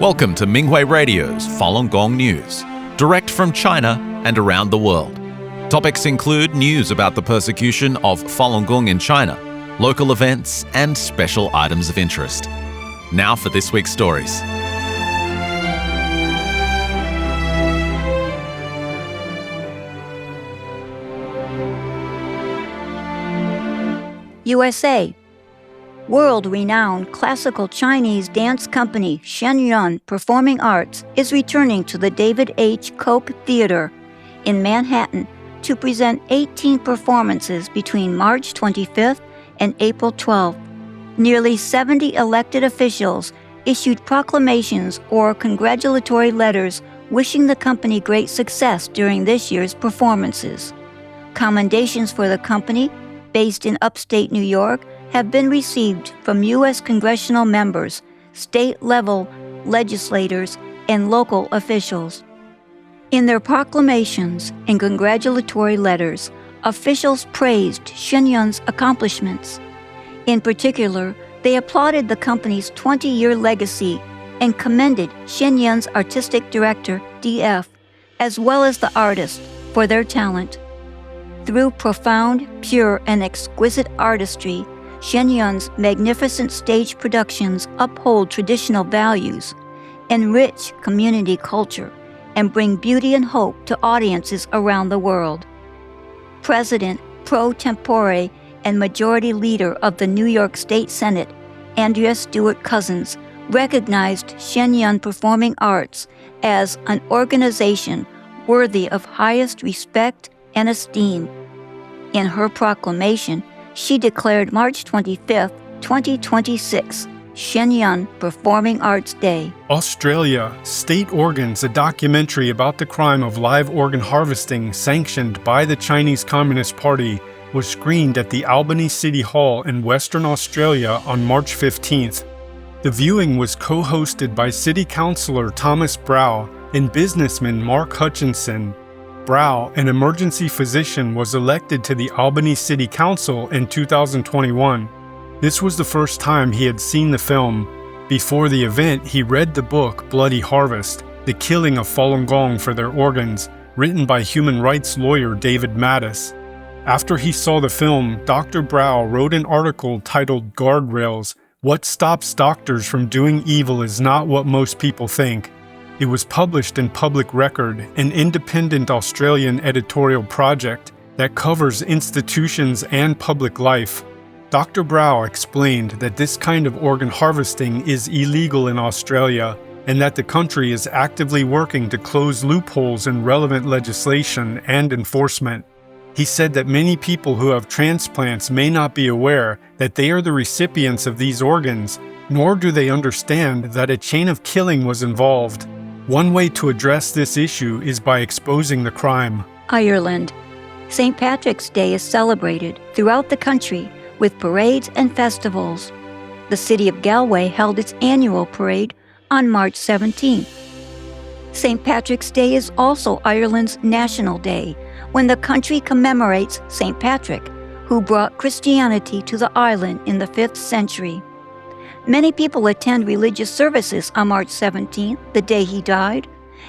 Welcome to Minghui Radio's Falun Gong News, direct from China and around the world. Topics include news about the persecution of Falun Gong in China, local events, and special items of interest. Now for this week's stories. USA. World-renowned classical Chinese dance company Shenyun Performing Arts is returning to the David H. Koch Theater in Manhattan to present 18 performances between March 25th and April 12th. Nearly 70 elected officials issued proclamations or congratulatory letters wishing the company great success during this year's performances. Commendations for the company, based in upstate New York, have been received from U.S. congressional members, state-level legislators, and local officials. In their proclamations and congratulatory letters, officials praised Shenyun's accomplishments. In particular, they applauded the company's 20-year legacy and commended Shenyun's artistic director, D.F., as well as the artists, for their talent. Through profound, pure, and exquisite artistry, Shenyun's magnificent stage productions uphold traditional values, enrich community culture, and bring beauty and hope to audiences around the world. President pro tempore and Majority Leader of the New York State Senate, Andrea Stewart Cousins, recognized Shenyun Performing Arts as an organization worthy of highest respect and esteem. In her proclamation, she declared March 25, 2026, Shenyun Performing Arts Day. Australia, State Organs, a documentary about the crime of live organ harvesting sanctioned by the Chinese Communist Party, was screened at the Albany City Hall in Western Australia on March 15th. The viewing was co-hosted by City Councillor Thomas Brow and businessman Mark Hutchinson. Brow, an emergency physician, was elected to the Albany City Council in 2021. This was the first time he had seen the film. Before the event, he read the book Bloody Harvest, The Killing of Falun Gong for Their Organs, written by human rights lawyer David Mattis. After he saw the film, Dr. Brow wrote an article titled Guardrails, What Stops Doctors from Doing Evil is Not What Most People Think. It was published in Public Record, an independent Australian editorial project that covers institutions and public life. Dr. Brow explained that this kind of organ harvesting is illegal in Australia and that the country is actively working to close loopholes in relevant legislation and enforcement. He said that many people who have transplants may not be aware that they are the recipients of these organs, nor do they understand that a chain of killing was involved. One way to address this issue is by exposing the crime. Ireland. St. Patrick's Day is celebrated throughout the country with parades and festivals. The city of Galway held its annual parade on March 17th. St. Patrick's Day is also Ireland's national day, when the country commemorates St. Patrick, who brought Christianity to the island in the 5th century. Many people attend religious services on March 17th, the day he died.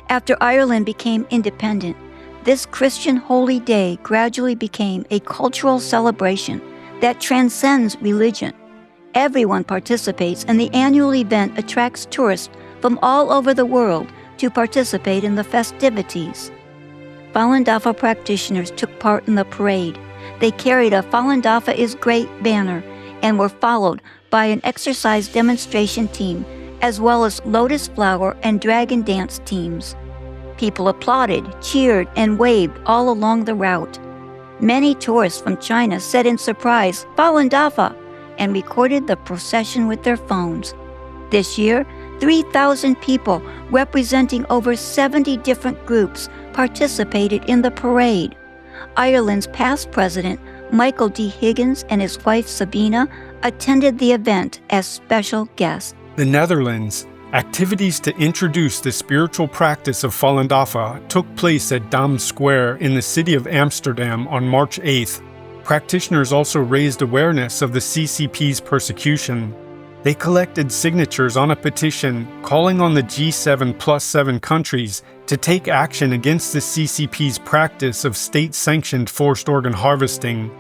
After Ireland became independent, this Christian holy day gradually became a cultural celebration that transcends religion. Everyone participates, and the annual event attracts tourists from all over the world to participate in the festivities. Falun Dafa practitioners took part in the parade. They carried a Falun Dafa is Great banner and were followed by an exercise demonstration team, as well as lotus flower and dragon dance teams. People applauded, cheered, and waved all along the route. Many tourists from China said in surprise, "Falun Dafa," and recorded the procession with their phones. This year, 3,000 people representing over 70 different groups participated in the parade. Ireland's past president, Michael D. Higgins, and his wife Sabina attended the event as special guests. The Netherlands. Activities to introduce the spiritual practice of Falun Dafa took place at Dam Square in the city of Amsterdam on March 8th. Practitioners also raised awareness of the CCP's persecution. They collected signatures on a petition calling on the G7+7 countries to take action against the CCP's practice of state-sanctioned forced organ harvesting.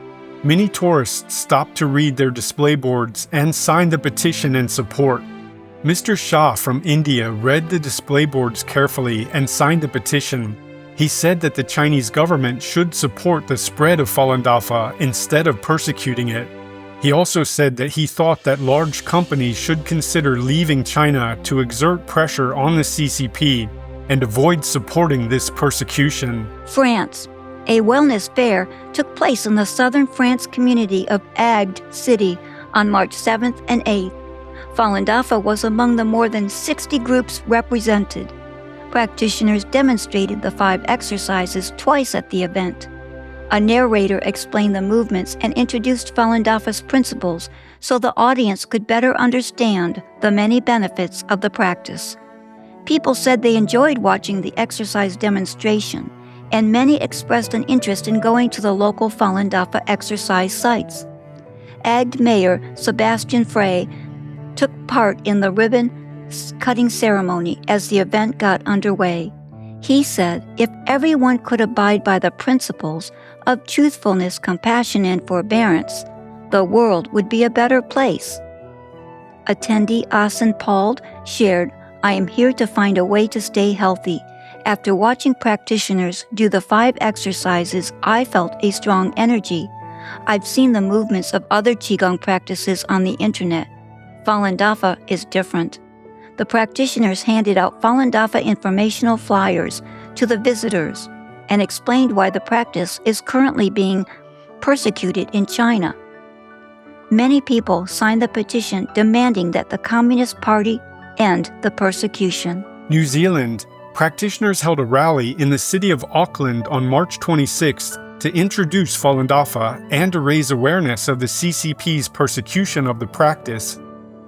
Many tourists stopped to read their display boards and signed the petition in support. Mr. Shah from India read the display boards carefully and signed the petition. He said that the Chinese government should support the spread of Falun Dafa instead of persecuting it. He also said that he thought that large companies should consider leaving China to exert pressure on the CCP and avoid supporting this persecution. France. A wellness fair took place in the southern France community of Agde City on March 7th and 8th. Falun Dafa was among the more than 60 groups represented. Practitioners demonstrated the 5 exercises twice at the event. A narrator explained the movements and introduced Falun Dafa's principles so the audience could better understand the many benefits of the practice. People said they enjoyed watching the exercise demonstration, and many expressed an interest in going to the local Falun Dafa exercise sites. Agde Mayor Sebastian Frey took part in the ribbon-cutting ceremony as the event got underway. He said if everyone could abide by the principles of truthfulness, compassion, and forbearance, the world would be a better place. Attendee Asen Pald shared, "I am here to find a way to stay healthy. After watching practitioners do the 5 exercises, I felt a strong energy. I've seen the movements of other Qigong practices on the internet. Falun Dafa is different." The practitioners handed out Falun Dafa informational flyers to the visitors and explained why the practice is currently being persecuted in China. Many people signed the petition demanding that the Communist Party end the persecution. New Zealand. Practitioners held a rally in the city of Auckland on March 26th to introduce Falun Dafa and to raise awareness of the CCP's persecution of the practice.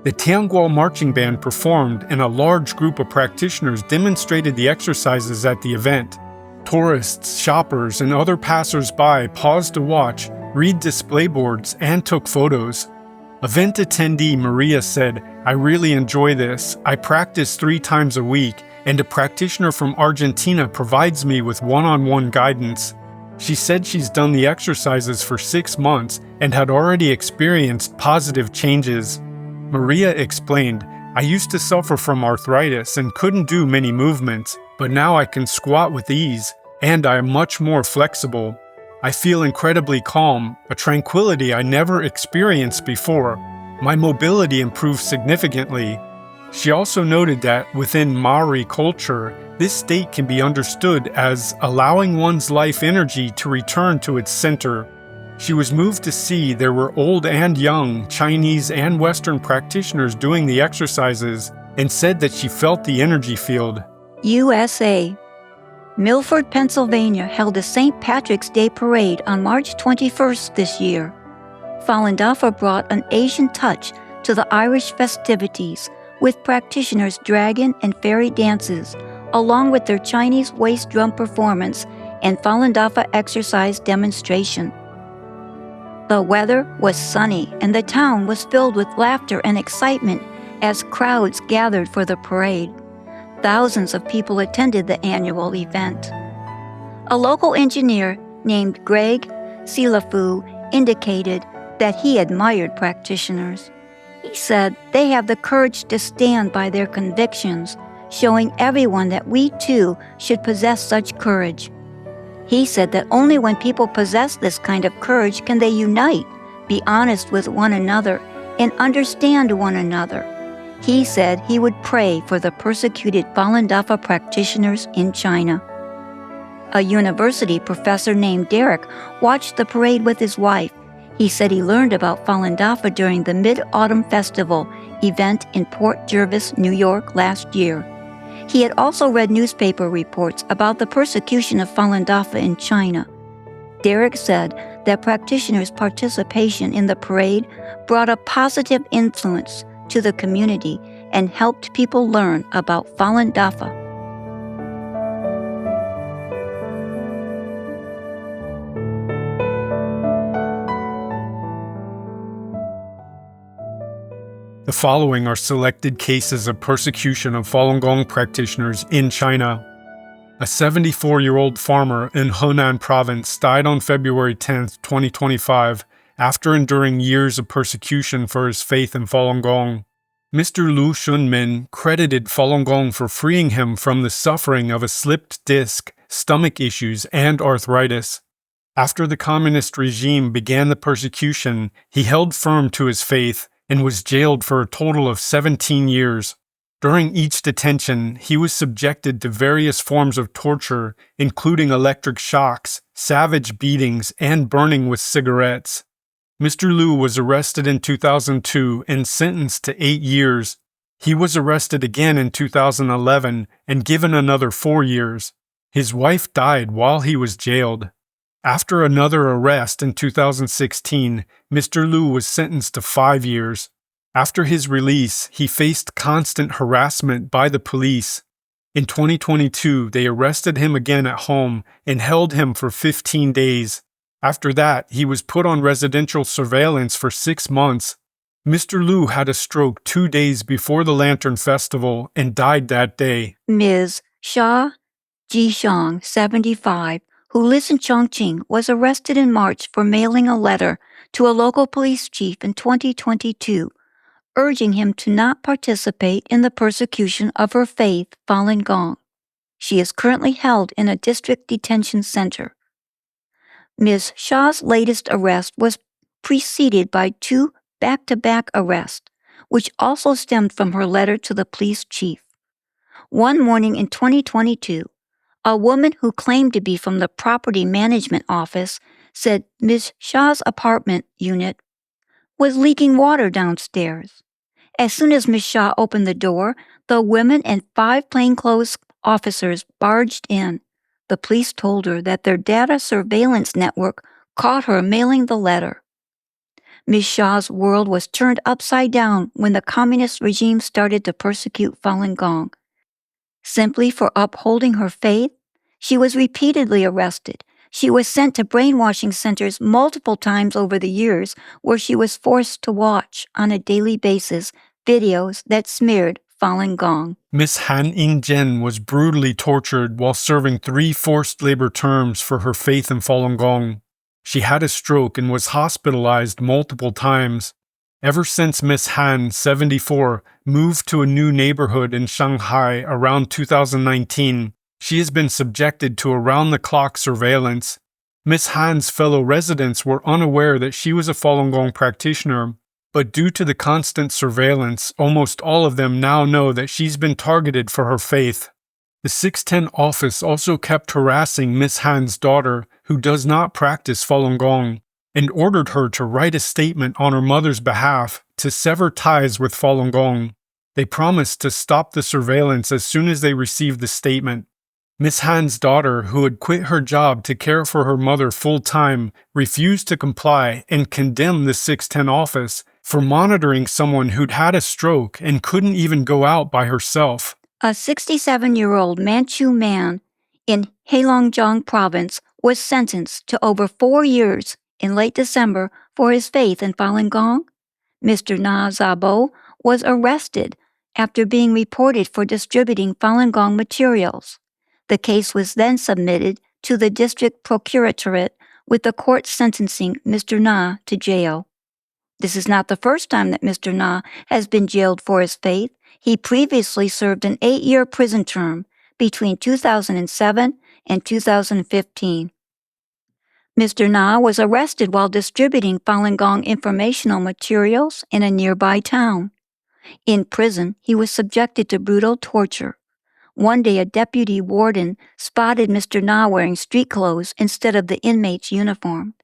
The Tianguo marching band performed and a large group of practitioners demonstrated the exercises at the event. Tourists, shoppers, and other passers-by paused to watch, read display boards, and took photos. Event attendee Maria said, "I really enjoy this. I practice 3 times a week, and a practitioner from Argentina provides me with one-on-one guidance." She said she's done the exercises for 6 months and had already experienced positive changes. Maria explained, "I used to suffer from arthritis and couldn't do many movements, but now I can squat with ease, and I am much more flexible. I feel incredibly calm, a tranquility I never experienced before. My mobility improved significantly." She also noted that within Maori culture, this state can be understood as allowing one's life energy to return to its center. She was moved to see there were old and young, Chinese and Western practitioners doing the exercises and said that she felt the energy field. USA. Milford, Pennsylvania held a St. Patrick's Day parade on March 21st this year. Falun Dafa brought an Asian touch to the Irish festivities with practitioners' dragon and fairy dances, along with their Chinese waist drum performance and Falun Dafa exercise demonstration. The weather was sunny and the town was filled with laughter and excitement as crowds gathered for the parade. Thousands of people attended the annual event. A local engineer named Greg Silafu indicated that he admired practitioners. He said they have the courage to stand by their convictions, showing everyone that we too should possess such courage. He said that only when people possess this kind of courage can they unite, be honest with one another, and understand one another. He said he would pray for the persecuted Falun Dafa practitioners in China. A university professor named Derek watched the parade with his wife. He said he learned about Falun Dafa during the Mid-Autumn Festival event in Port Jervis, New York last year. He had also read newspaper reports about the persecution of Falun Dafa in China. Derek said that practitioners' participation in the parade brought a positive influence to the community and helped people learn about Falun Dafa. The The following are selected cases of persecution of Falun Gong practitioners in China. A 74-year-old farmer in Henan province died on February 10, 2025, after enduring years of persecution for his faith in Falun Gong. Mr. Lu Shunmin credited Falun Gong for freeing him from the suffering of a slipped disc, stomach issues, and arthritis. After the communist regime began the persecution, he held firm to his faith and was jailed for a total of 17 years. During each detention, he was subjected to various forms of torture, including electric shocks, savage beatings, and burning with cigarettes. Mr. Lu was arrested in 2002 and sentenced to 8 years. He was arrested again in 2011 and given another 4 years. His wife died while he was jailed. After another arrest in 2016, Mr. Lu was sentenced to 5 years. After his release, he faced constant harassment by the police. In 2022, they arrested him again at home and held him for 15 days. After that, he was put on residential surveillance for 6 months. Mr. Lu had a stroke 2 days before the Lantern Festival and died that day. Ms. Xia Jishang, 75, who lives in Chongqing, was arrested in March for mailing a letter to a local police chief in 2022, urging him to not participate in the persecution of her faith, Falun Gong. She is currently held in a district detention center. Ms. Shaw's latest arrest was preceded by 2 back-to-back arrests, which also stemmed from her letter to the police chief. One morning in 2022, a woman who claimed to be from the property management office said Ms. Shaw's apartment unit was leaking water downstairs. As soon as Ms. Shaw opened the door, the women and 5 plainclothes officers barged in. The police told her that their data surveillance network caught her mailing the letter. Ms. Shaw's world was turned upside down when the communist regime started to persecute Falun Gong. Simply for upholding her faith, she was repeatedly arrested. She was sent to brainwashing centers multiple times over the years, where she was forced to watch on a daily basis videos that smeared Falun Gong. Miss Han Ying-jen was brutally tortured while serving 3 forced labor terms for her faith in Falun Gong. She had a stroke and was hospitalized multiple times. Ever since Miss Han, 74, moved to a new neighborhood in Shanghai around 2019, she has been subjected to around-the-clock surveillance. Miss Han's fellow residents were unaware that she was a Falun Gong practitioner, but due to the constant surveillance, almost all of them now know that she's been targeted for her faith. The 610 office also kept harassing Miss Han's daughter, who does not practice Falun Gong, and ordered her to write a statement on her mother's behalf to sever ties with Falun Gong. They promised to stop the surveillance as soon as they received the statement. Miss Han's daughter, who had quit her job to care for her mother full-time, refused to comply and condemned the 610 office for monitoring someone who'd had a stroke and couldn't even go out by herself. A 67-year-old Manchu man in Heilongjiang province was sentenced to over 4 years in late December for his faith in Falun Gong. Mr. Na Zabo was arrested after being reported for distributing Falun Gong materials. The case was then submitted to the district procuratorate, with the court sentencing Mr. Na to jail. This is not the first time that Mr. Na has been jailed for his faith. He previously served an 8-year prison term between 2007 and 2015. Mr. Na was arrested while distributing Falun Gong informational materials in a nearby town. In prison, he was subjected to brutal torture. One day, a deputy warden spotted Mr. Na wearing street clothes instead of the inmate's uniform.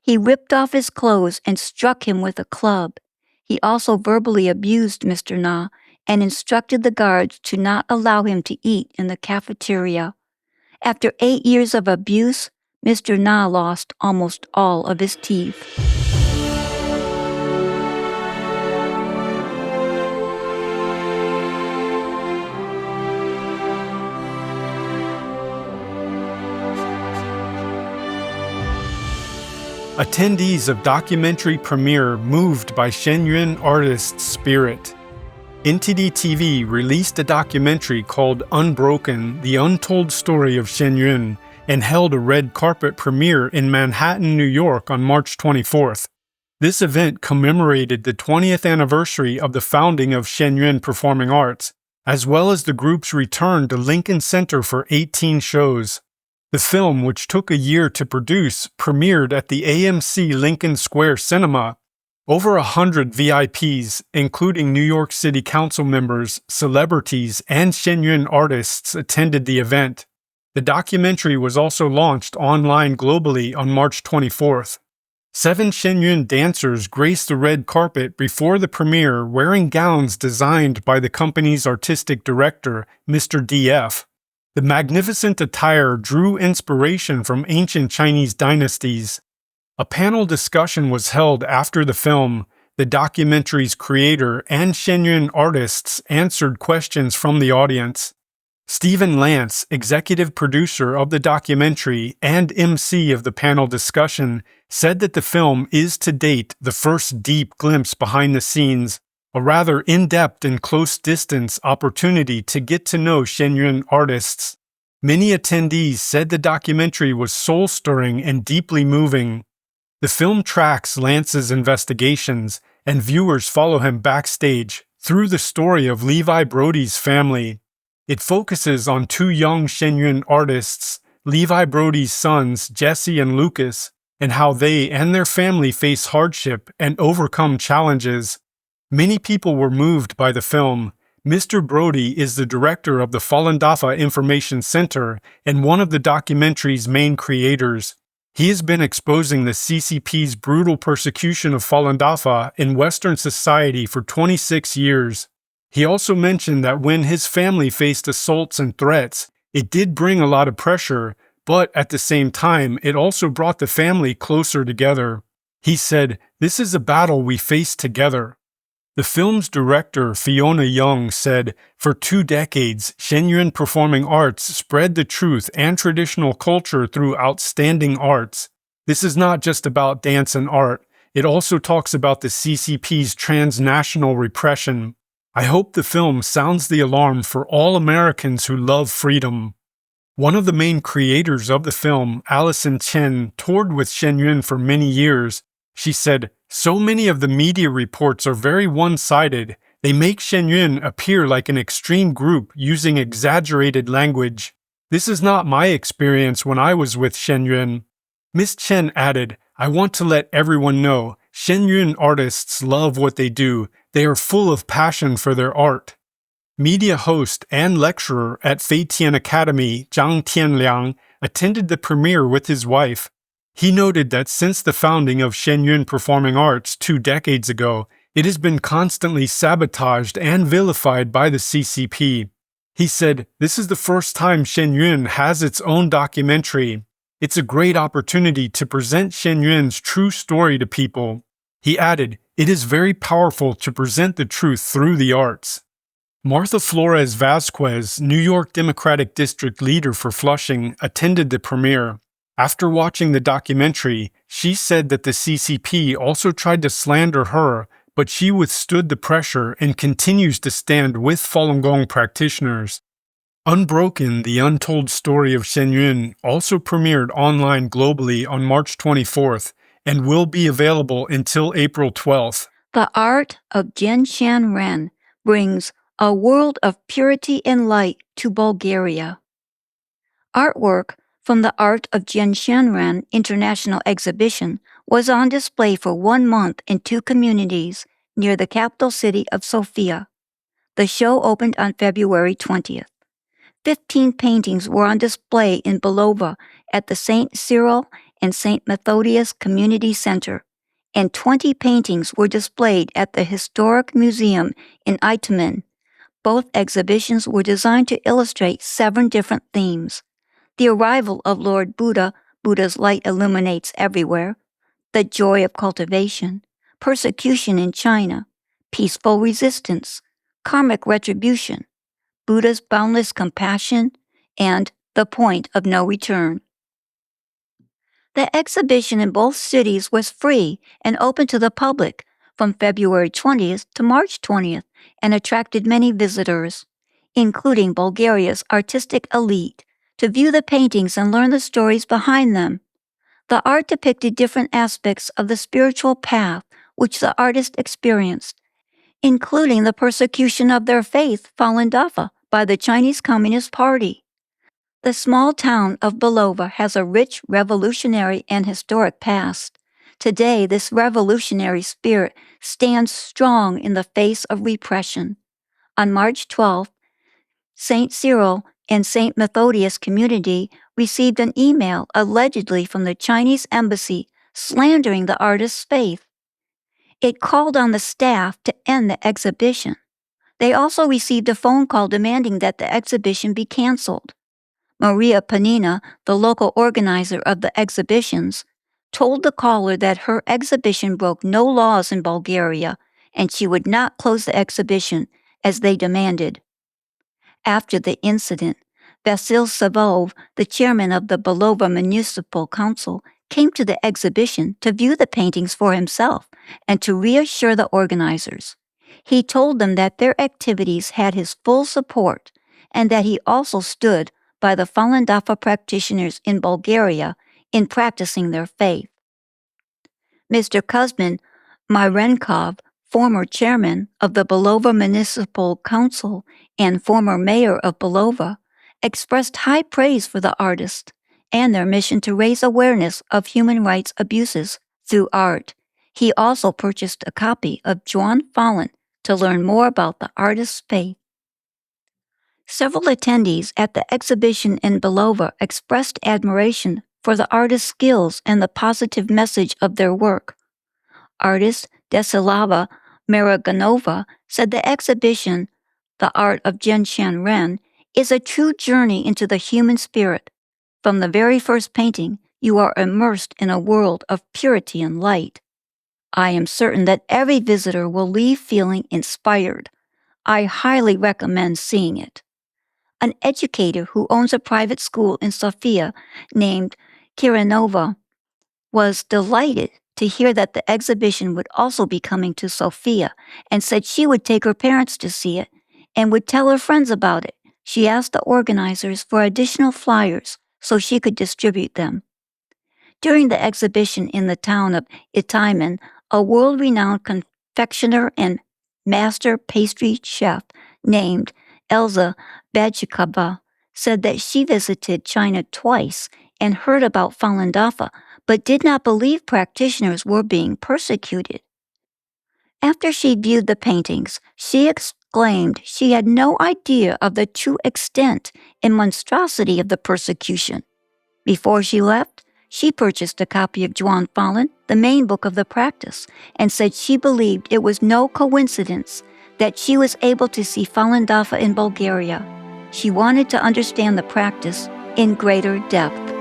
He ripped off his clothes and struck him with a club. He also verbally abused Mr. Na and instructed the guards to not allow him to eat in the cafeteria. After 8 years of abuse, Mr. Na lost almost all of his teeth. Attendees of documentary premiere moved by Shenyun artist's spirit. NTD TV released a documentary called Unbroken, The Untold Story of Shenyun, and held a red carpet premiere in Manhattan, New York on March 24th. This event commemorated the 20th anniversary of the founding of Shenyun Performing Arts, as well as the group's return to Lincoln Center for 18 shows. The film, which took a year to produce, premiered at the AMC Lincoln Square Cinema. Over 100 VIPs, including New York City Council members, celebrities, and Shenyun artists, attended the event. The documentary was also launched online globally on March 24th. 7 Shenyun dancers graced the red carpet before the premiere wearing gowns designed by the company's artistic director, Mr. DF. The magnificent attire drew inspiration from ancient Chinese dynasties. A panel discussion was held after the film. The documentary's creator and Shenyun artists answered questions from the audience. Stephen Lance, executive producer of the documentary and MC of the panel discussion, said that the film is to date the first deep glimpse behind the scenes, a rather in-depth and close-distance opportunity to get to know Shenyun artists. Many attendees said the documentary was soul-stirring and deeply moving. The film tracks Lance's investigations, and viewers follow him backstage through the story of Levi Brody's family. It focuses on 2 young Shenyun artists, Levi Brody's sons, Jesse and Lucas, and how they and their family face hardship and overcome challenges. Many people were moved by the film. Mr. Brody is the director of the Falun Dafa Information Center and one of the documentary's main creators. He has been exposing the CCP's brutal persecution of Falun Dafa in Western society for 26 years. He also mentioned that when his family faced assaults and threats, it did bring a lot of pressure, but at the same time, it also brought the family closer together. He said, "This is a battle we face together." The film's director, Fiona Young, said, "For 2 decades, Shenyun Performing Arts spread the truth and traditional culture through outstanding arts. This is not just about dance and art. It also talks about the CCP's transnational repression. I hope the film sounds the alarm for all Americans who love freedom." One of the main creators of the film, Allison Chen, toured with Shenyun for many years. She said, "So many of the media reports are very one-sided. They make Shenyun appear like an extreme group using exaggerated language. This is not my experience when I was with Shenyun." Ms. Chen added, "I want to let everyone know, Shenyun artists love what they do. They are full of passion for their art." Media host and lecturer at Fei Tian Academy, Zhang Tianliang, attended the premiere with his wife. He noted that since the founding of Shenyun Performing Arts 2 decades ago, it has been constantly sabotaged and vilified by the CCP. He said, "This is the first time Shenyun has its own documentary. It's a great opportunity to present Shenyun's true story to people." He added, "It is very powerful to present the truth through the arts." Martha Flores Vasquez, New York Democratic District leader for Flushing, attended the premiere. After watching the documentary, she said that the CCP also tried to slander her, but she withstood the pressure and continues to stand with Falun Gong practitioners. Unbroken, The Untold Story of Shenyun also premiered online globally on March 24th and will be available until April 12th. The art of Jinshan Ren brings a world of purity and light to Bulgaria. Artwork from the Art of Jinshan Ren International Exhibition was on display for 1 month in 2 communities near the capital city of Sofia. The show opened on February 20th. 15 paintings were on display in Belova at the St. Cyril and St. Methodius Community Center, and 20 paintings were displayed at the Historic Museum in Itamen. Both exhibitions were designed to illustrate 7 different themes: the arrival of Lord Buddha, Buddha's light illuminates everywhere; the joy of cultivation; persecution in China; peaceful resistance; karmic retribution; Buddha's boundless compassion; and the point of no return. The exhibition in both cities was free and open to the public from February 20th to March 20th and attracted many visitors, including Bulgaria's artistic elite, to view the paintings and learn the stories behind them. The art depicted different aspects of the spiritual path which the artist experienced, including the persecution of their faith, Falun Dafa, by the Chinese Communist Party. The small town of Belova has a rich revolutionary and historic past. Today, this revolutionary spirit stands strong in the face of repression. On March 12th, St. Cyril and St. Methodius community received an email allegedly from the Chinese embassy slandering the artist's faith. It called on the staff to end the exhibition. They also received a phone call demanding that the exhibition be canceled. Maria Panina, the local organizer of the exhibitions, told the caller that her exhibition broke no laws in Bulgaria and she would not close the exhibition as they demanded. After the incident, Vasil Savov, the chairman of the Belova Municipal Council, came to the exhibition to view the paintings for himself and to reassure the organizers. He told them that their activities had his full support and that he also stood by the Falun Dafa practitioners in Bulgaria in practicing their faith. Mr. Kuzmin Myrenkov, former chairman of the Belova Municipal Council and former mayor of Belova, expressed high praise for the artist and their mission to raise awareness of human rights abuses through art. He also purchased a copy of Juan Falun to learn more about the artist's faith. Several attendees at the exhibition in Belova expressed admiration for the artist's skills and the positive message of their work. Artist Desislava Maraganova said the exhibition, The Art of Genshan Ren, is a true journey into the human spirit. From the very first painting, you are immersed in a world of purity and light. I am certain that every visitor will leave feeling inspired. I highly recommend seeing it. An educator who owns a private school in Sofia named Kiranova was delighted to hear that the exhibition would also be coming to Sofia and said she would take her parents to see it and would tell her friends about it. She asked the organizers for additional flyers so she could distribute them. During the exhibition in the town of Itaiman, a world-renowned confectioner and master pastry chef named Elza Badchikova said that she visited China twice and heard about Falun Dafa, but did not believe practitioners were being persecuted. After she viewed the paintings, she exclaimed she had no idea of the true extent and monstrosity of the persecution. Before she left, she purchased a copy of Juan Falun, the main book of the practice, and said she believed it was no coincidence that she was able to see Falun Dafa in Bulgaria. She wanted to understand the practice in greater depth.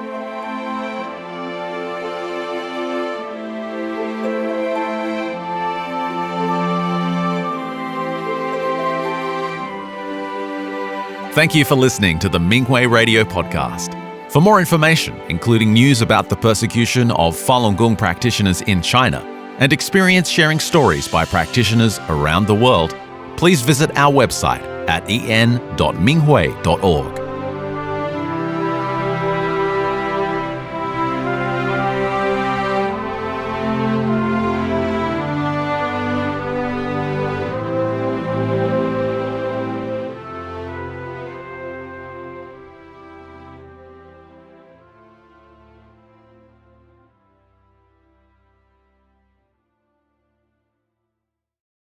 Thank you for listening to the Minghui Radio Podcast. For more information, including news about the persecution of Falun Gong practitioners in China and experience sharing stories by practitioners around the world, please visit our website at en.minghui.org.